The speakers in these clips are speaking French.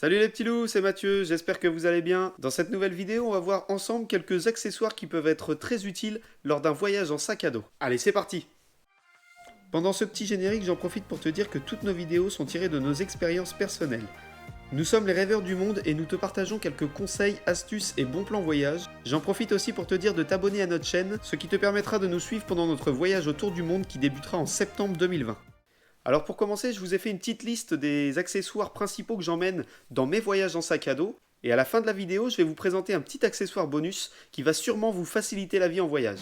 Salut les petits loups, c'est Mathieu, j'espère que vous allez bien. Dans cette nouvelle vidéo, on va voir ensemble quelques accessoires qui peuvent être très utiles lors d'un voyage en sac à dos. Allez, c'est parti! Pendant ce petit générique, j'en profite pour te dire que toutes nos vidéos sont tirées de nos expériences personnelles. Nous sommes les rêveurs du monde et nous te partageons quelques conseils, astuces et bons plans voyage. J'en profite aussi pour te dire de t'abonner à notre chaîne, ce qui te permettra de nous suivre pendant notre voyage autour du monde qui débutera en septembre 2020. Alors pour commencer, je vous ai fait une petite liste des accessoires principaux que j'emmène dans mes voyages en sac à dos. Et à la fin de la vidéo, je vais vous présenter un petit accessoire bonus qui va sûrement vous faciliter la vie en voyage.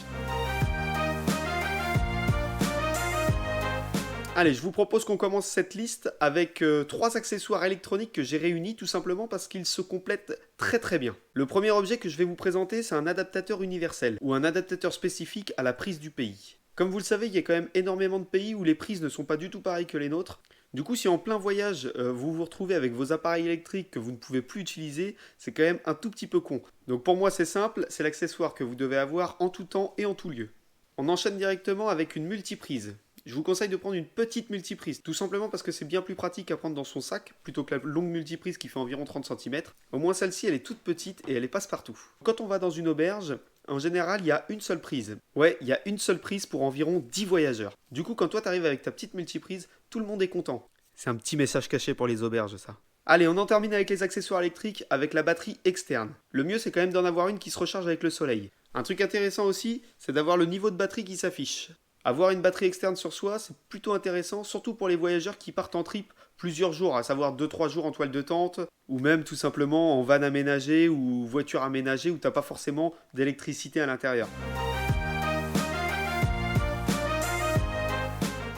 Allez, je vous propose qu'on commence cette liste avec 3 accessoires électroniques que j'ai réunis tout simplement parce qu'ils se complètent très bien. Le premier objet que je vais vous présenter, c'est un adaptateur universel ou un adaptateur spécifique à la prise du pays. Comme vous le savez, il y a quand même énormément de pays où les prises ne sont pas du tout pareilles que les nôtres. Du coup, si en plein voyage, vous vous retrouvez avec vos appareils électriques que vous ne pouvez plus utiliser, c'est quand même un tout petit peu con. Donc pour moi, c'est simple, c'est l'accessoire que vous devez avoir en tout temps et en tout lieu. On enchaîne directement avec une multiprise. Je vous conseille de prendre une petite multiprise, tout simplement parce que c'est bien plus pratique à prendre dans son sac, plutôt que la longue multiprise qui fait environ 30 cm. Au moins celle-ci, elle est toute petite et elle est passe-partout. Quand on va dans une auberge, en général, il y a une seule prise. Ouais, il y a une seule prise pour environ 10 voyageurs. Du coup, quand toi t'arrives avec ta petite multiprise, tout le monde est content. C'est un petit message caché pour les auberges, ça. Allez, on en termine avec les accessoires électriques avec la batterie externe. Le mieux, c'est quand même d'en avoir une qui se recharge avec le soleil. Un truc intéressant aussi, c'est d'avoir le niveau de batterie qui s'affiche. Avoir une batterie externe sur soi, c'est plutôt intéressant, surtout pour les voyageurs qui partent en trip plusieurs jours, à savoir 2-3 jours en toile de tente, ou même tout simplement en van aménagé ou voiture aménagée où t'as pas forcément d'électricité à l'intérieur.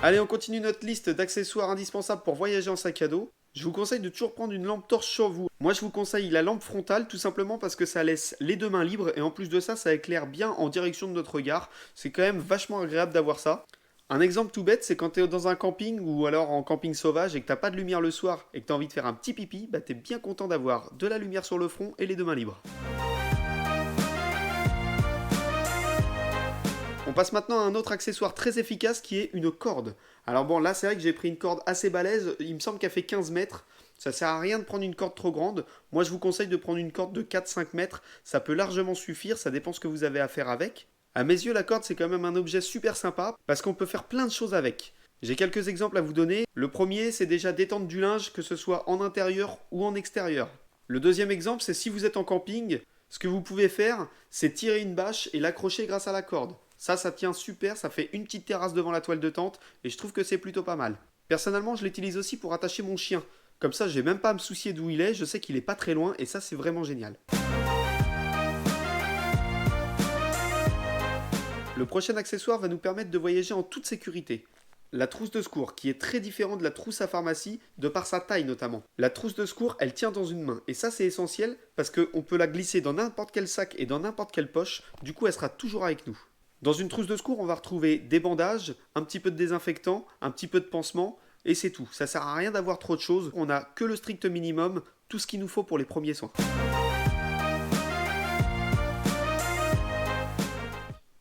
Allez, on continue notre liste d'accessoires indispensables pour voyager en sac à dos. Je vous conseille de toujours prendre une lampe torche sur vous. Moi, je vous conseille la lampe frontale, tout simplement parce que ça laisse les deux mains libres et en plus de ça, ça éclaire bien en direction de notre regard. C'est quand même vachement agréable d'avoir ça. Un exemple tout bête, c'est quand tu es dans un camping ou alors en camping sauvage et que t'as pas de lumière le soir et que tu as envie de faire un petit pipi, bah t'es bien content d'avoir de la lumière sur le front et les deux mains libres. On passe maintenant à un autre accessoire très efficace qui est une corde. Alors bon, là c'est vrai que j'ai pris une corde assez balèze, il me semble qu'elle fait 15 mètres. Ça sert à rien de prendre une corde trop grande. Moi je vous conseille de prendre une corde de 4-5 mètres. Ça peut largement suffire, ça dépend ce que vous avez à faire avec. À mes yeux, la corde c'est quand même un objet super sympa parce qu'on peut faire plein de choses avec. J'ai quelques exemples à vous donner. Le premier, c'est déjà d'étendre du linge, que ce soit en intérieur ou en extérieur. Le deuxième exemple, c'est si vous êtes en camping, ce que vous pouvez faire, c'est tirer une bâche et l'accrocher grâce à la corde. Ça tient super, ça fait une petite terrasse devant la toile de tente et je trouve que c'est plutôt pas mal. Personnellement, je l'utilise aussi pour attacher mon chien. Comme ça, j'ai même pas à me soucier d'où il est, je sais qu'il est pas très loin et ça, c'est vraiment génial. Le prochain accessoire va nous permettre de voyager en toute sécurité. La trousse de secours, qui est très différente de la trousse à pharmacie, de par sa taille notamment. La trousse de secours, elle tient dans une main, et ça c'est essentiel, parce qu'on peut la glisser dans n'importe quel sac et dans n'importe quelle poche, du coup elle sera toujours avec nous. Dans une trousse de secours, on va retrouver des bandages, un petit peu de désinfectant, un petit peu de pansement, et c'est tout. Ça sert à rien d'avoir trop de choses, on n'a que le strict minimum, tout ce qu'il nous faut pour les premiers soins.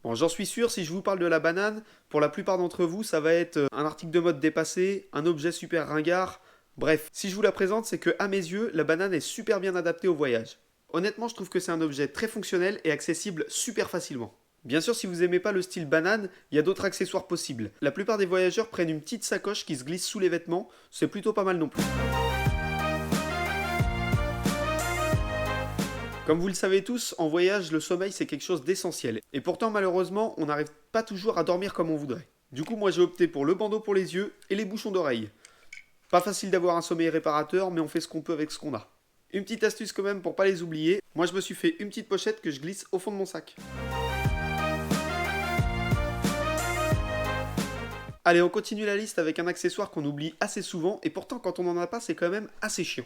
Bon, j'en suis sûr, si je vous parle de la banane, pour la plupart d'entre vous, ça va être un article de mode dépassé, un objet super ringard. Bref, si je vous la présente, c'est que à mes yeux, la banane est super bien adaptée au voyage. Honnêtement, je trouve que c'est un objet très fonctionnel et accessible super facilement. Bien sûr, si vous aimez pas le style banane, il y a d'autres accessoires possibles. La plupart des voyageurs prennent une petite sacoche qui se glisse sous les vêtements, c'est plutôt pas mal non plus. Comme vous le savez tous, en voyage, le sommeil c'est quelque chose d'essentiel. Et pourtant, malheureusement, on n'arrive pas toujours à dormir comme on voudrait. Du coup, moi j'ai opté pour le bandeau pour les yeux et les bouchons d'oreille. Pas facile d'avoir un sommeil réparateur, mais on fait ce qu'on peut avec ce qu'on a. Une petite astuce quand même pour pas les oublier, moi je me suis fait une petite pochette que je glisse au fond de mon sac. Allez, on continue la liste avec un accessoire qu'on oublie assez souvent, et pourtant quand on n'en a pas, c'est quand même assez chiant.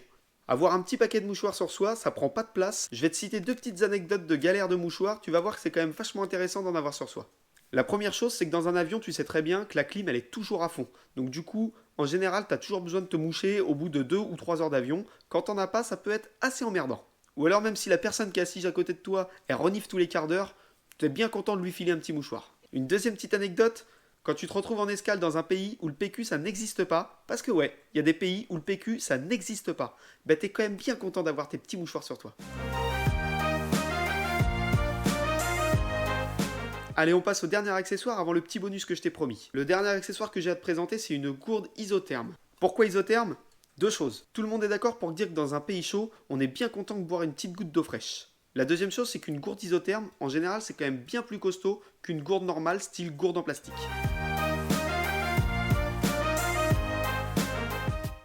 Avoir un petit paquet de mouchoirs sur soi, ça prend pas de place. Je vais te citer 2 petites anecdotes de galère de mouchoirs, tu vas voir que c'est quand même vachement intéressant d'en avoir sur soi. La première chose, c'est que dans un avion, tu sais très bien que la clim, elle est toujours à fond. Donc du coup, en général, t'as toujours besoin de te moucher au bout de 2 ou 3 heures d'avion. Quand t'en as pas, ça peut être assez emmerdant. Ou alors même si la personne qui est assise à côté de toi, elle renifle tous les quarts d'heure, t'es bien content de lui filer un petit mouchoir. Une deuxième petite anecdote, quand tu te retrouves en escale dans un pays où le PQ ça n'existe pas, parce que ouais, il y a des pays où le PQ ça n'existe pas, bah t'es quand même bien content d'avoir tes petits mouchoirs sur toi. Allez, on passe au dernier accessoire avant le petit bonus que je t'ai promis. Le dernier accessoire que j'ai à te présenter, c'est une gourde isotherme. Pourquoi isotherme? Deux choses. Tout le monde est d'accord pour dire que dans un pays chaud, on est bien content de boire une petite goutte d'eau fraîche. La deuxième chose, c'est qu'une gourde isotherme, en général, c'est quand même bien plus costaud qu'une gourde normale, style gourde en plastique.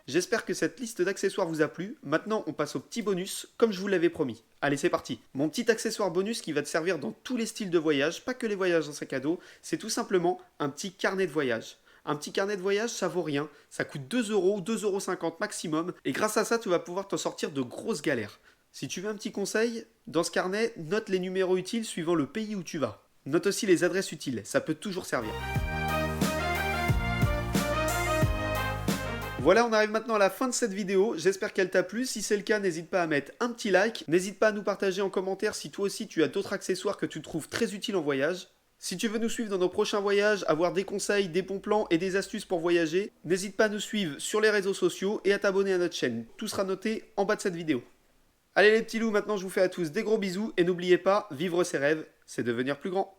J'espère que cette liste d'accessoires vous a plu. Maintenant, on passe au petit bonus, comme je vous l'avais promis. Allez, c'est parti. Mon petit accessoire bonus qui va te servir dans tous les styles de voyage, pas que les voyages en sac à dos, c'est tout simplement un petit carnet de voyage. Un petit carnet de voyage, ça vaut rien. Ça coûte 2 euros, 2,50 € maximum. Et grâce à ça, tu vas pouvoir t'en sortir de grosses galères. Si tu veux un petit conseil, dans ce carnet, note les numéros utiles suivant le pays où tu vas. Note aussi les adresses utiles, ça peut toujours servir. Voilà, on arrive maintenant à la fin de cette vidéo, j'espère qu'elle t'a plu, si c'est le cas n'hésite pas à mettre un petit like, n'hésite pas à nous partager en commentaire si toi aussi tu as d'autres accessoires que tu trouves très utiles en voyage. Si tu veux nous suivre dans nos prochains voyages, avoir des conseils, des bons plans et des astuces pour voyager, n'hésite pas à nous suivre sur les réseaux sociaux et à t'abonner à notre chaîne, tout sera noté en bas de cette vidéo. Allez les petits loups, maintenant je vous fais à tous des gros bisous et n'oubliez pas, vivre ses rêves, c'est devenir plus grand.